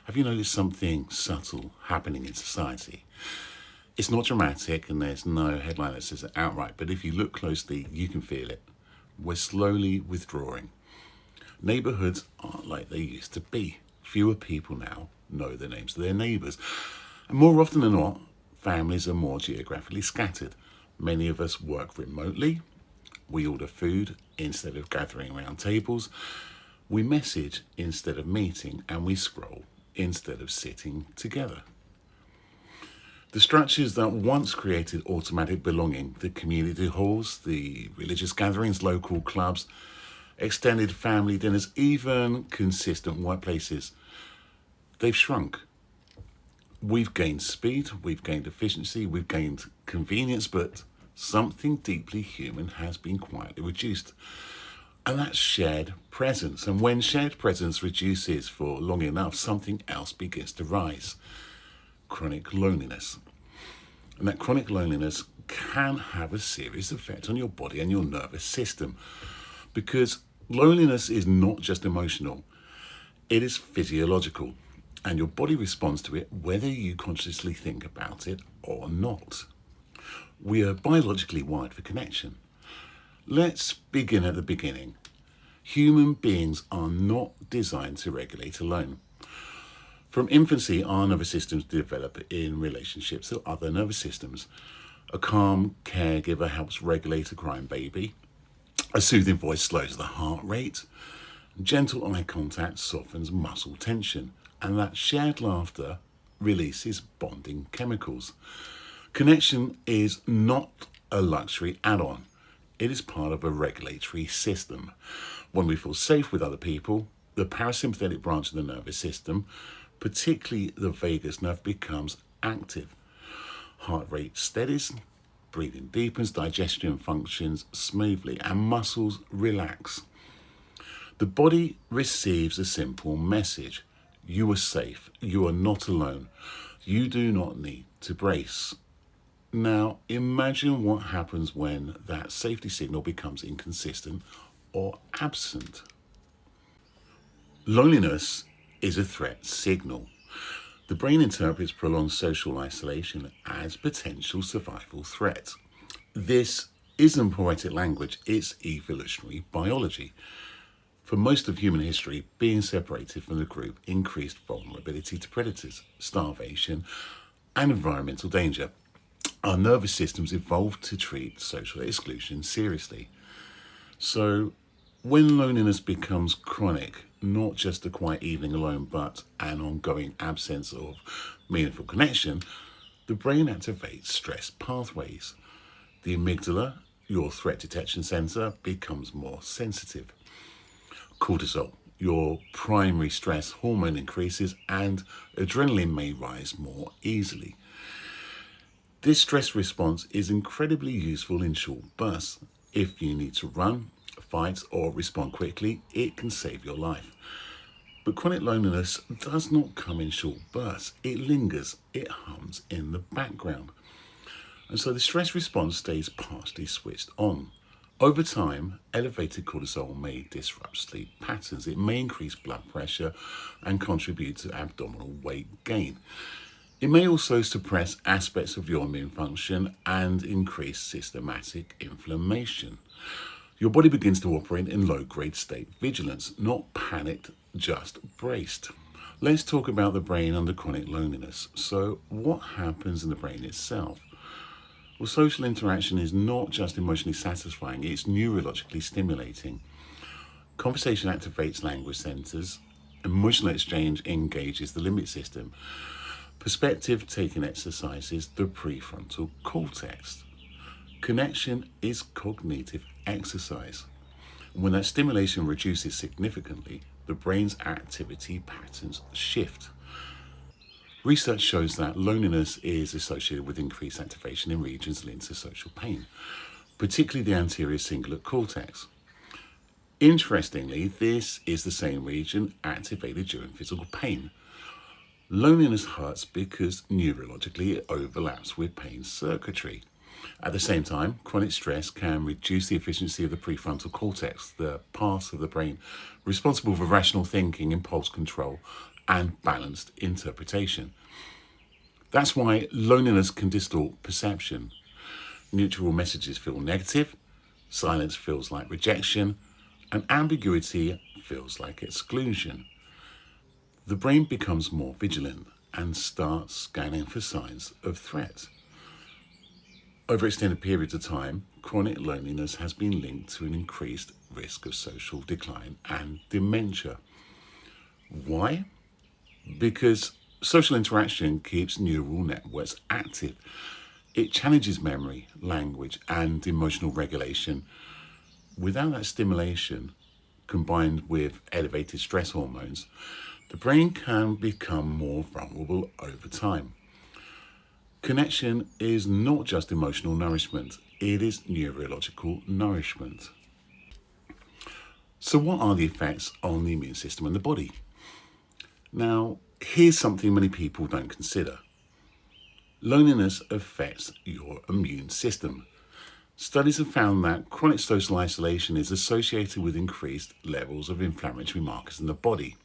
Have you noticed something subtle happening in society? It's not dramatic and there's no headline that says it outright, but if you look closely, you can feel it. We're slowly withdrawing. Neighbourhoods aren't like they used to be. Fewer people now know the names of their neighbours. And more often than not, families are more geographically scattered. Many of us work remotely. We order food instead of gathering around tables. We message instead of meeting, and we scroll instead of sitting together. The structures that once created automatic belonging, the community halls, the religious gatherings, local clubs, extended family dinners, even consistent workplaces, they've shrunk. We've gained speed, we've gained efficiency, we've gained convenience, but something deeply human has been quietly reduced. And that's shared presence. And when shared presence reduces for long enough, something else begins to rise. Chronic loneliness. And that chronic loneliness can have a serious effect on your body and your nervous system, because loneliness is not just emotional, it is physiological, and your body responds to it whether you consciously think about it or not. We are biologically wired for connection. Let's begin at the beginning. Human beings are not designed to regulate alone. From infancy, our nervous systems develop in relationships to other nervous systems. A calm caregiver helps regulate a crying baby. A soothing voice slows the heart rate. Gentle eye contact softens muscle tension. And that shared laughter releases bonding chemicals. Connection is not a luxury add-on. It is part of a regulatory system. When we feel safe with other people, the parasympathetic branch of the nervous system, particularly the vagus nerve, becomes active. Heart rate steadies, breathing deepens, digestion functions smoothly, and muscles relax. The body receives a simple message. You are safe. You are not alone. You do not need to brace. Now, imagine what happens when that safety signal becomes inconsistent or absent. Loneliness is a threat signal. The brain interprets prolonged social isolation as potential survival threat. This isn't poetic language, it's evolutionary biology. For most of human history, being separated from the group increased vulnerability to predators, starvation, and environmental danger. Our nervous systems evolved to treat social exclusion seriously. So, when loneliness becomes chronic, not just a quiet evening alone, but an ongoing absence of meaningful connection, the brain activates stress pathways. The amygdala, your threat detection center, becomes more sensitive. Cortisol, your primary stress hormone, increases, and adrenaline may rise more easily. This stress response is incredibly useful in short bursts. If you need to run, fight, or respond quickly, it can save your life. But chronic loneliness does not come in short bursts. It lingers, it hums in the background. And so the stress response stays partially switched on. Over time, elevated cortisol may disrupt sleep patterns. It may increase blood pressure and contribute to abdominal weight gain. It may also suppress aspects of your immune function and increase systematic inflammation. Your body begins to operate in low-grade state vigilance, not panicked, just braced. Let's talk about the brain under chronic loneliness. So, what happens in the brain itself? Well, social interaction is not just emotionally satisfying, it's neurologically stimulating. Conversation activates language centers. Emotional exchange engages the limbic system. Perspective taking exercises the prefrontal cortex. Connection is cognitive exercise. When that stimulation reduces significantly, the brain's activity patterns shift. Research shows that loneliness is associated with increased activation in regions linked to social pain, particularly the anterior cingulate cortex. Interestingly, this is the same region activated during physical pain. Loneliness hurts because neurologically it overlaps with pain circuitry. At the same time, chronic stress can reduce the efficiency of the prefrontal cortex, the part of the brain responsible for rational thinking, impulse control, and balanced interpretation. That's why loneliness can distort perception. Neutral messages feel negative, silence feels like rejection, and ambiguity feels like exclusion. The brain becomes more vigilant and starts scanning for signs of threat. Over extended periods of time, chronic loneliness has been linked to an increased risk of social decline and dementia. Why? Because social interaction keeps neural networks active. It challenges memory, language, and emotional regulation. Without that stimulation, combined with elevated stress hormones, the brain can become more vulnerable over time. Connection is not just emotional nourishment, it is neurological nourishment. So, what are the effects on the immune system and the body? Now, here's something many people don't consider. Loneliness affects your immune system. Studies have found that chronic social isolation is associated with increased levels of inflammatory markers in the body.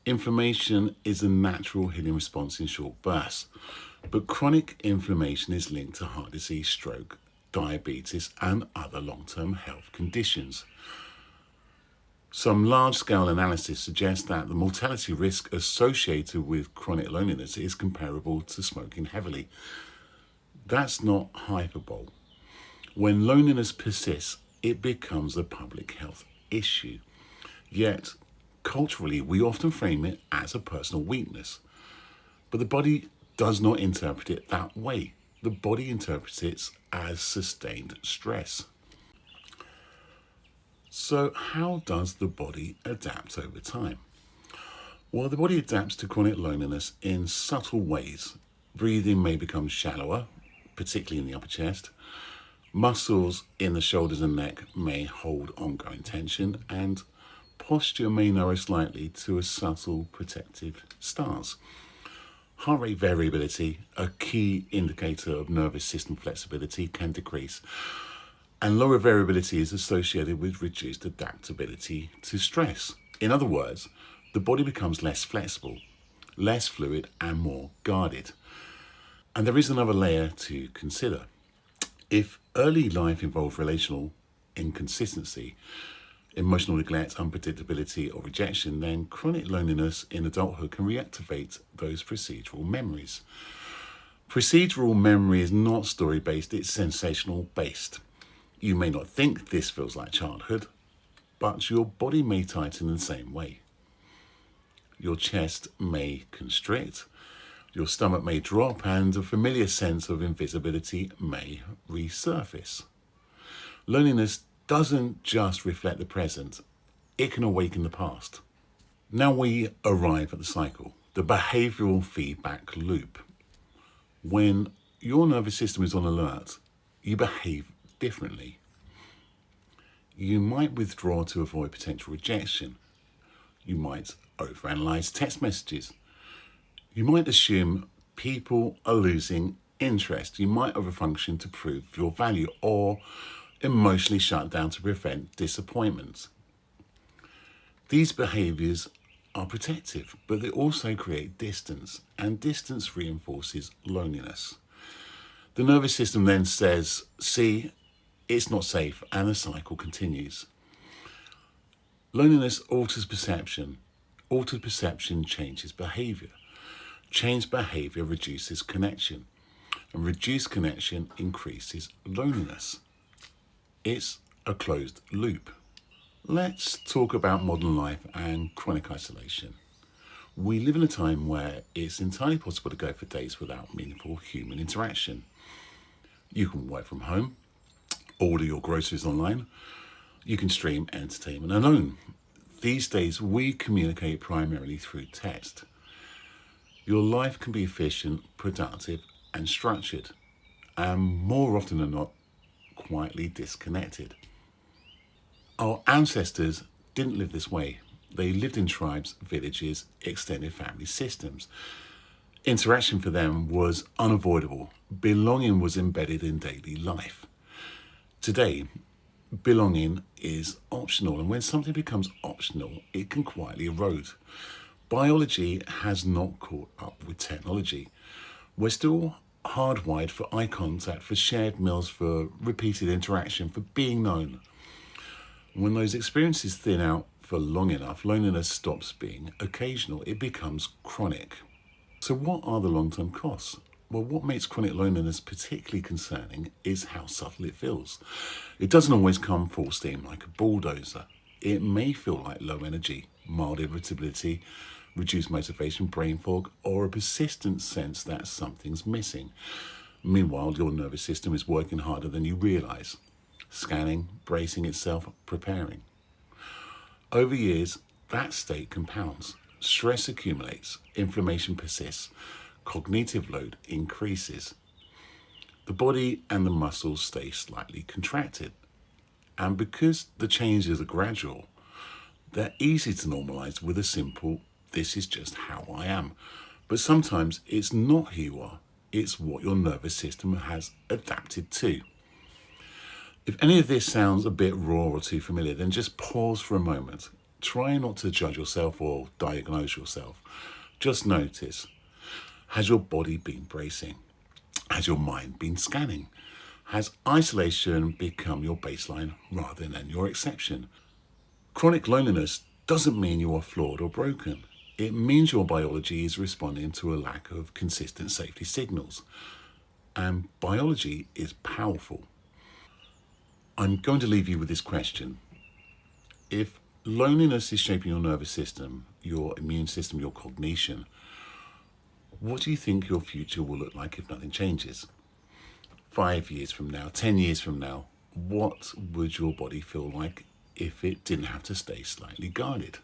Inflammation is a natural healing response in short bursts, but chronic inflammation is linked to heart disease, stroke, diabetes, and other long-term health conditions. Some large-scale analysis suggests that the mortality risk associated with chronic loneliness is comparable to smoking heavily. That's not hyperbole. When loneliness persists, it becomes a public health issue. Yet, culturally, we often frame it as a personal weakness. But the body does not interpret it that way. The body interprets it as sustained stress. So, how does the body adapt over time? Well, the body adapts to chronic loneliness in subtle ways. Breathing may become shallower, particularly in the upper chest. Muscles in the shoulders and neck may hold ongoing tension, and posture may narrow slightly to a subtle protective stance. Heart rate variability, a key indicator of nervous system flexibility, can decrease, and lower variability is associated with reduced adaptability to stress. In other words, the body becomes less flexible, less fluid, and more guarded. And there is another layer to consider. If early life involved relational inconsistency, emotional neglect, unpredictability, or rejection, then chronic loneliness in adulthood can reactivate those procedural memories. Procedural memory is not story-based, it's sensational-based. You may not think this feels like childhood, but your body may tighten in the same way. Your chest may constrict, your stomach may drop, and a familiar sense of invisibility may resurface. Loneliness doesn't just reflect the present, it can awaken the past. Now we arrive at the cycle, the behavioural feedback loop. When your nervous system is on alert, you behave differently. You might withdraw to avoid potential rejection. You might overanalyze text messages. You might assume people are losing interest. You might overfunction to prove your value, or emotionally shut down to prevent disappointment. These behaviours are protective, but they also create distance, and distance reinforces loneliness. The nervous system then says, see, it's not safe, and the cycle continues. Loneliness alters perception. Altered perception changes behaviour. Changed behaviour reduces connection, and reduced connection increases loneliness. It's a closed loop. Let's talk about modern life and chronic isolation. We live in a time where it's entirely possible to go for days without meaningful human interaction. You can work from home, order your groceries online, you can stream entertainment alone. These days, we communicate primarily through text. Your life can be efficient, productive, and structured, and more often than not, quietly disconnected. Our ancestors didn't live this way. They lived in tribes, villages, extended family systems. Interaction for them was unavoidable. Belonging was embedded in daily life. Today, Belonging is optional, and when something becomes optional, it can quietly erode. Biology has not caught up with technology. We're still hardwired for eye contact, for shared meals, for repeated interaction, for being known. When those experiences thin out for long enough, loneliness stops being occasional, it becomes chronic. So, what are the long term costs? Well, what makes chronic loneliness particularly concerning is how subtle it feels. It doesn't always come full steam like a bulldozer. It may feel like low energy, mild irritability, reduced motivation, brain fog, or a persistent sense that something's missing. Meanwhile, your nervous system is working harder than you realize, scanning, bracing itself, preparing. Over years, that state compounds. Stress accumulates, inflammation persists, cognitive load increases. The body and the muscles stay slightly contracted. And because the changes are gradual, they're easy to normalize with a simple, this is just how I am. But sometimes it's not who you are, it's what your nervous system has adapted to. If any of this sounds a bit raw or too familiar, then just pause for a moment. Try not to judge yourself or diagnose yourself. Just notice, has your body been bracing? Has your mind been scanning? Has isolation become your baseline rather than your exception? Chronic loneliness doesn't mean you are flawed or broken. It means your biology is responding to a lack of consistent safety signals. And biology is powerful. I'm going to leave you with this question. If loneliness is shaping your nervous system, your immune system, your cognition, what do you think your future will look like if nothing changes? 5 years from now, 10 years from now, what would your body feel like if it didn't have to stay slightly guarded?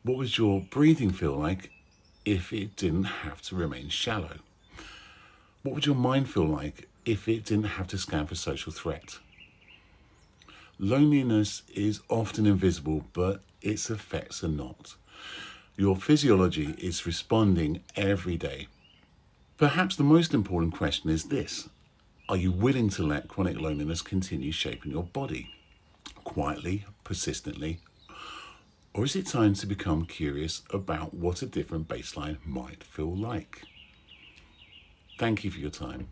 What would your breathing feel like if it didn't have to remain shallow? What would your mind feel like if it didn't have to scan for social threat? Loneliness is often invisible, but its effects are not. Your physiology is responding every day. Perhaps the most important question is this: are you willing to let chronic loneliness continue shaping your body? Quietly, persistently, or is it time to become curious about what a different baseline might feel like? Thank you for your time.